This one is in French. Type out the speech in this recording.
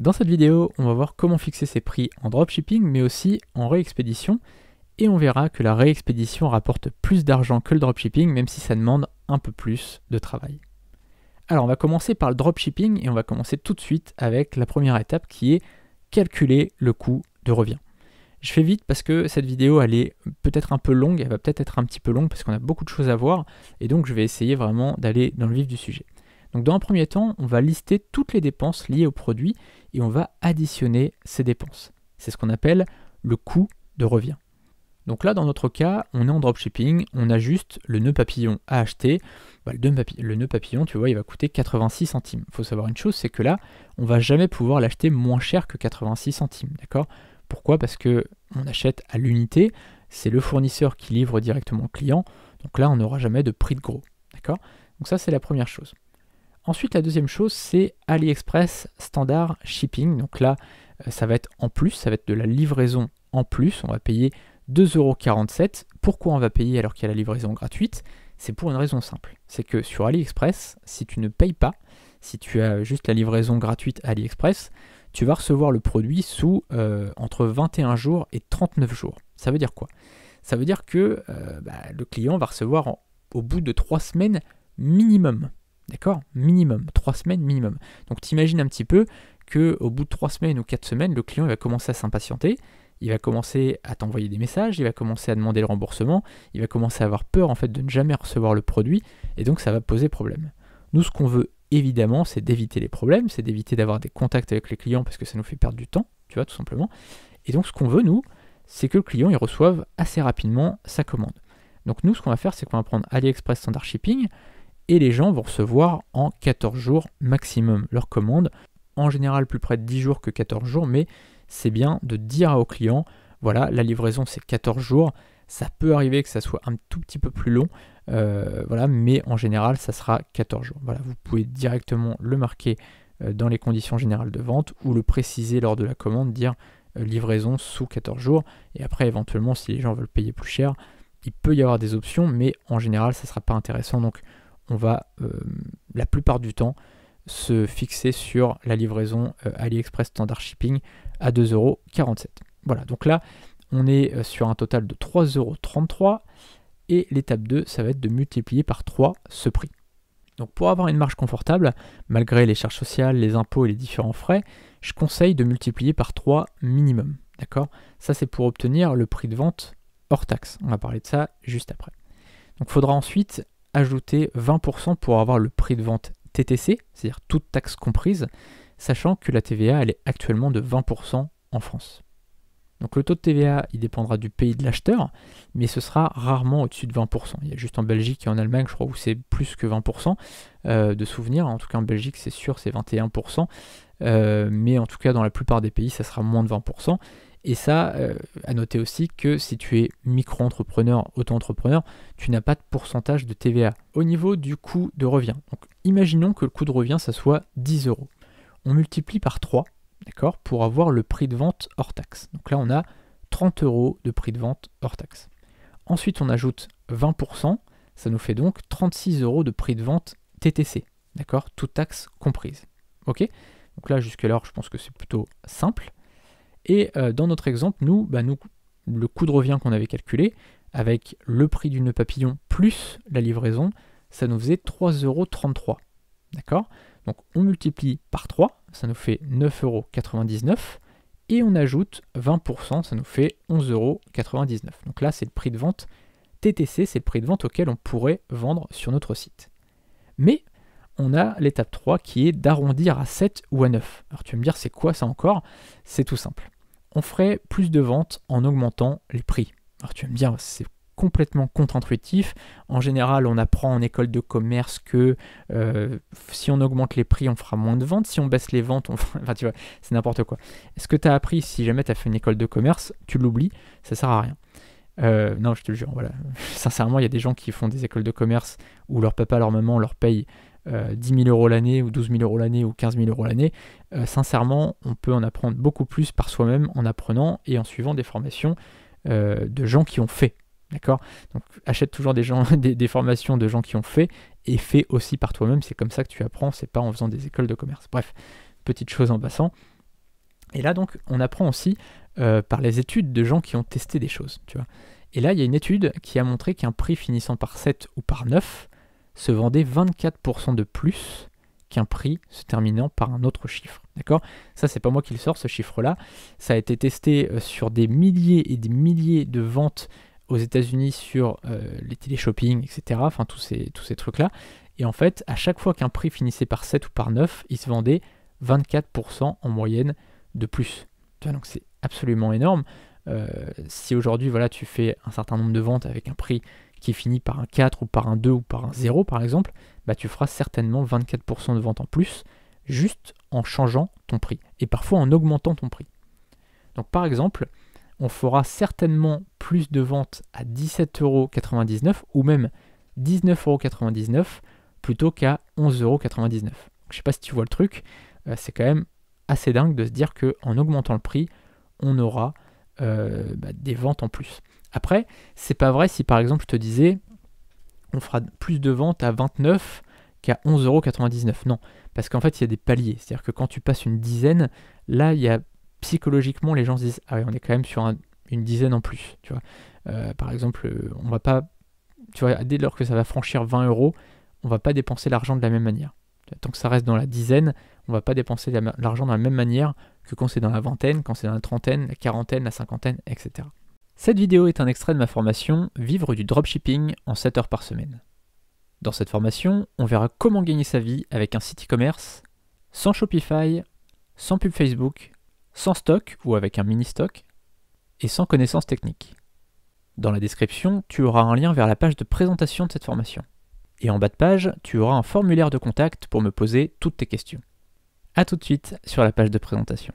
Dans cette vidéo, on va voir comment fixer ses prix en dropshipping, mais aussi en réexpédition. Et on verra que la réexpédition rapporte plus d'argent que le dropshipping, même si ça demande un peu plus de travail. Alors on va commencer par le dropshipping et on va commencer tout de suite avec la première étape qui est calculer le coût de revient. Je fais vite parce que cette vidéo elle est peut-être un peu longue, elle va peut-être être un petit peu longue parce qu'on a beaucoup de choses à voir et donc je vais essayer vraiment d'aller dans le vif du sujet. Donc dans un premier temps, on va lister toutes les dépenses liées au produit et on va additionner ces dépenses. C'est ce qu'on appelle le coût de revient. Donc là, dans notre cas, on est en dropshipping, on a juste le nœud papillon à acheter. Le nœud papillon, tu vois, il va coûter 86 centimes. Il faut savoir une chose, c'est que là, on ne va jamais pouvoir l'acheter moins cher que 86 centimes, d'accord ? Pourquoi ? Parce qu'on achète à l'unité, c'est le fournisseur qui livre directement au client, donc là, on n'aura jamais de prix de gros, d'accord ? Donc ça, c'est la première chose. Ensuite, la deuxième chose, c'est AliExpress Standard Shipping. Donc là, ça va être en plus, ça va être de la livraison en plus. On va payer 2,47 €. Pourquoi on va payer alors qu'il y a la livraison gratuite ? C'est pour une raison simple. C'est que sur AliExpress, si tu ne payes pas, si tu as juste la livraison gratuite AliExpress, tu vas recevoir le produit sous entre 21 jours et 39 jours. Ça veut dire quoi ? Ça veut dire que le client va recevoir au bout de 3 semaines minimum. D'accord ? Minimum, 3 semaines minimum. Donc t'imagines un petit peu qu'au bout de 3 semaines ou 4 semaines, le client il va commencer à s'impatienter, il va commencer à t'envoyer des messages, il va commencer à demander le remboursement, il va commencer à avoir peur en fait de ne jamais recevoir le produit, et donc ça va poser problème. Nous, ce qu'on veut évidemment, c'est d'éviter les problèmes, c'est d'éviter d'avoir des contacts avec les clients parce que ça nous fait perdre du temps, tu vois, tout simplement. Et donc ce qu'on veut, nous, c'est que le client il reçoive assez rapidement sa commande. Donc nous, ce qu'on va faire, c'est qu'on va prendre AliExpress Standard Shipping, et les gens vont recevoir en 14 jours maximum leur commande. En général, plus près de 10 jours que 14 jours, mais c'est bien de dire au client, voilà, la livraison c'est 14 jours, ça peut arriver que ça soit un tout petit peu plus long, mais en général, ça sera 14 jours. Voilà, vous pouvez directement le marquer dans les conditions générales de vente ou le préciser lors de la commande, dire livraison sous 14 jours, et après, éventuellement, si les gens veulent payer plus cher, il peut y avoir des options, mais en général, ça ne sera pas intéressant, donc on va la plupart du temps se fixer sur la livraison AliExpress Standard Shipping à 2,47 €. Voilà, donc là, on est sur un total de 3,33 € et l'étape 2, ça va être de multiplier par 3 ce prix. Donc pour avoir une marge confortable, malgré les charges sociales, les impôts et les différents frais, je conseille de multiplier par 3 minimum. D'accord ? Ça, c'est pour obtenir le prix de vente hors taxe. On va parler de ça juste après. Donc il faudra ensuite ajouter 20% pour avoir le prix de vente TTC, c'est-à-dire toute taxe comprise, sachant que la TVA elle est actuellement de 20% en France. Donc le taux de TVA il dépendra du pays de l'acheteur, mais ce sera rarement au-dessus de 20%. Il y a juste en Belgique et en Allemagne, je crois, où c'est plus que 20% de souvenirs. En tout cas en Belgique c'est sûr, c'est 21%, mais en tout cas dans la plupart des pays ça sera moins de 20%. Et ça, à noter aussi que si tu es micro-entrepreneur, auto-entrepreneur, tu n'as pas de pourcentage de TVA. Au niveau du coût de revient, donc imaginons que le coût de revient, ça soit 10 €. On multiplie par 3, d'accord, pour avoir le prix de vente hors taxe. Donc là, on a 30 € de prix de vente hors taxe. Ensuite, on ajoute 20%, ça nous fait donc 36 € de prix de vente TTC, d'accord, toute taxe comprise. Ok ? Donc là, jusque-là, je pense que c'est plutôt simple. Et dans notre exemple, nous, le coût de revient qu'on avait calculé, avec le prix du nœud papillon plus la livraison, ça nous faisait 3,33 €. D'accord ? Donc on multiplie par 3, ça nous fait 9,99 €, et on ajoute 20%, ça nous fait 11,99 €. Donc là, c'est le prix de vente TTC, c'est le prix de vente auquel on pourrait vendre sur notre site. Mais on a l'étape 3 qui est d'arrondir à 7 ou à 9. Alors tu vas me dire, c'est quoi ça encore ? C'est tout simple. On ferait plus de ventes en augmentant les prix. Alors tu vas me dire, c'est complètement contre-intuitif. En général, on apprend en école de commerce que si on augmente les prix, on fera moins de ventes. Si on baisse les ventes, enfin tu vois, c'est n'importe quoi. Ce que tu as appris, si jamais tu as fait une école de commerce, tu l'oublies, ça sert à rien. Non, je te le jure, voilà. Sincèrement, il y a des gens qui font des écoles de commerce où leur papa, leur maman leur paye 10 000 € l'année ou 12 000 € l'année ou 15 000 € l'année. Sincèrement, on peut en apprendre beaucoup plus par soi-même en apprenant et en suivant des formations de gens qui ont fait. D'accord ? Donc achète toujours des formations de gens qui ont fait et fais aussi par toi-même. C'est comme ça que tu apprends, c'est pas en faisant des écoles de commerce. Bref, petite chose en passant. Et là donc on apprend aussi par les études de gens qui ont testé des choses, tu vois. Et là il y a une étude qui a montré qu'un prix finissant par 7 ou par 9 se vendait 24% de plus qu'un prix se terminant par un autre chiffre. D'accord ? Ça, c'est pas moi qui le sors, ce chiffre-là. Ça a été testé sur des milliers et des milliers de ventes aux États-Unis sur les téléshopping, etc. Enfin, tous ces trucs-là. Et en fait, à chaque fois qu'un prix finissait par 7 ou par 9, il se vendait 24% en moyenne de plus. Tu vois, donc c'est absolument énorme. Si aujourd'hui, voilà, tu fais un certain nombre de ventes avec un prix qui finit par un 4 ou par un 2 ou par un 0 par exemple, bah, tu feras certainement 24% de ventes en plus juste en changeant ton prix et parfois en augmentant ton prix. Donc par exemple, on fera certainement plus de ventes à 17,99€ ou même 19,99€ plutôt qu'à 11,99€. Je ne sais pas si tu vois le truc, c'est quand même assez dingue de se dire qu'en augmentant le prix, on aura des ventes en plus. Après, c'est pas vrai si par exemple je te disais on fera plus de ventes à 29 qu'à 11,99€. Non, parce qu'en fait il y a des paliers. C'est-à-dire que quand tu passes une dizaine, là il y a psychologiquement les gens se disent ah oui on est quand même sur une dizaine en plus. Tu vois. Par exemple, on va pas, tu vois, dès lors que ça va franchir 20€, on va pas dépenser l'argent de la même manière. Tant que ça reste dans la dizaine, on va pas dépenser l'argent de la même manière que quand c'est dans la vingtaine, quand c'est dans la trentaine, la quarantaine, la cinquantaine, etc. Cette vidéo est un extrait de ma formation « Vivre du dropshipping en 7 heures par semaine ». Dans cette formation, on verra comment gagner sa vie avec un site e-commerce, sans Shopify, sans pub Facebook, sans stock ou avec un mini-stock, et sans connaissances techniques. Dans la description, tu auras un lien vers la page de présentation de cette formation. Et en bas de page, tu auras un formulaire de contact pour me poser toutes tes questions. A tout de suite sur la page de présentation.